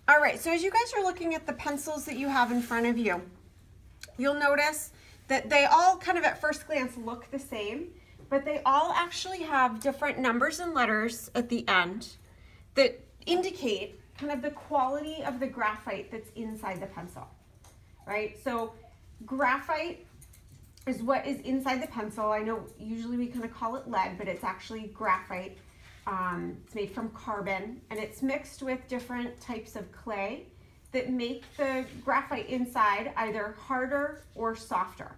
All right, so as you guys are looking at the pencils that you have in front of you, you'll notice that they all kind of at first glance look the same, but they all actually have different numbers and letters at the end that indicate kind of the quality of the graphite that's inside the pencil, right? So graphite is what is inside the pencil. I know usually we kind of call it lead, but it's actually graphite. It's made from carbon, and it's mixed with different types of clay that make the graphite inside either harder or softer.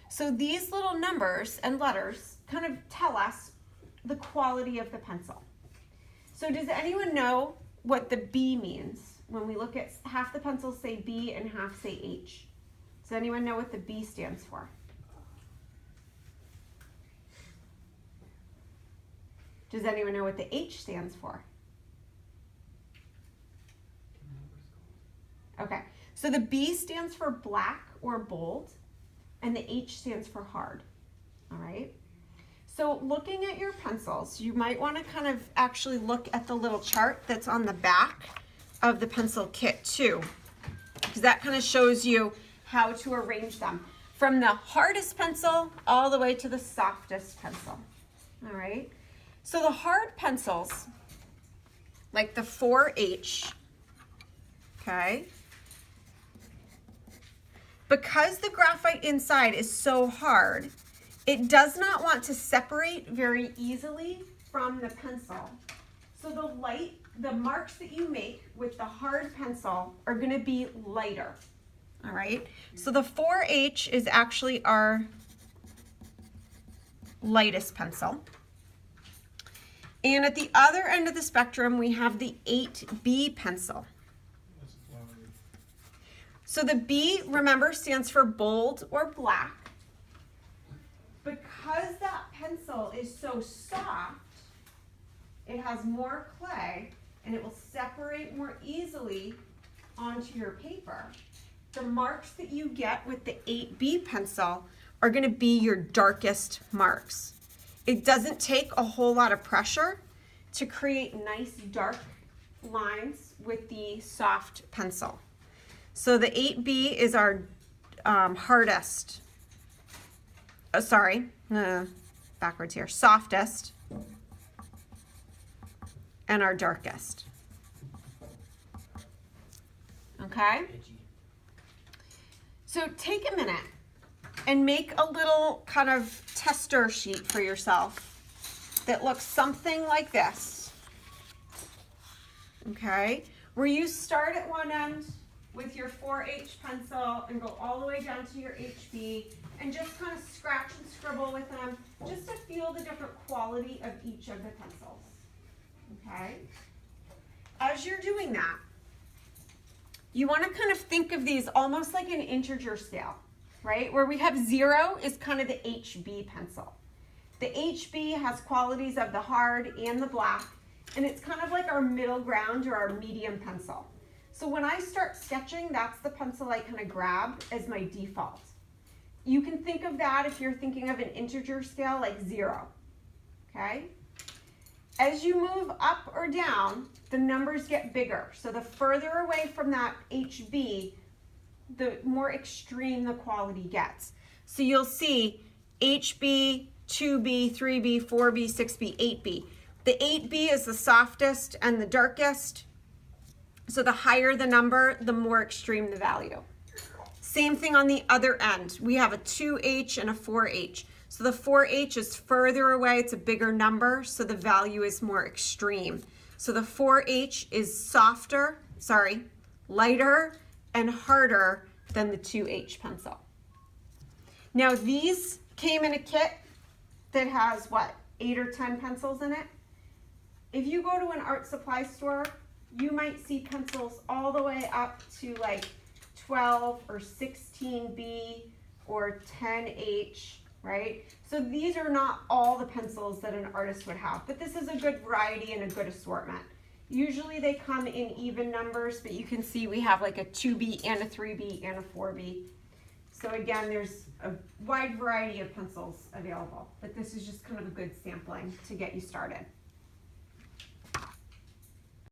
So these little numbers and letters kind of tell us the quality of the pencil. So does anyone know what the B means? When we look at half the pencils say B and half say H. Does anyone know what the B stands for? Does anyone know what the H stands for? Okay, so the B stands for black or bold, and the H stands for hard, all right? So looking at your pencils, you might want to kind of actually look at the little chart that's on the back of the pencil kit too, because that kind of shows you how to arrange them from the hardest pencil all the way to the softest pencil, all right? So the hard pencils, like the 4H, okay, because the graphite inside is so hard, it does not want to separate very easily from the pencil. So the marks that you make with the hard pencil are going to be lighter, all right? So the 4H is actually our lightest pencil. And at the other end of the spectrum, we have the 8B pencil. So the B, remember, stands for bold or black. Because that pencil is so soft, it has more clay and it will separate more easily onto your paper. The marks that you get with the 8B pencil are going to be your darkest marks. It doesn't take a whole lot of pressure to create nice dark lines with the soft pencil. So the 8B is our hardest, backwards here, softest, and our darkest. Okay? So take a minute and make a little kind of tester sheet for yourself that looks something like this, okay? Where you start at one end with your 4H pencil and go all the way down to your HB and just kind of scratch and scribble with them just to feel the different quality of each of the pencils, okay? As you're doing that, you want to kind of think of these almost like an integer scale, right? Where we have 0 is kind of the HB pencil. The HB has qualities of the hard and the black, and it's kind of like our middle ground or our medium pencil. So when I start sketching, that's the pencil I kind of grab as my default. You can think of that if you're thinking of an integer scale like 0, okay? As you move up or down, the numbers get bigger. So the further away from that HB, the more extreme the quality gets. So you'll see HB, 2B, 3B, 4B, 6B, 8B. The 8B is the softest and the darkest. So the higher the number, the more extreme the value. Same thing on the other end. We have a 2H and a 4H. So the 4H is further away, it's a bigger number, so the value is more extreme. So the 4H is lighter and harder than the 2H pencil. Now these came in a kit that has what, 8 or 10 pencils in it? If you go to an art supply store, you might see pencils all the way up to like 12 or 16B or 10H, right? So these are not all the pencils that an artist would have, but this is a good variety and a good assortment. Usually they come in even numbers, but you can see we have like a 2B and a 3B and a 4B. So again, there's a wide variety of pencils available, but this is just kind of a good sampling to get you started.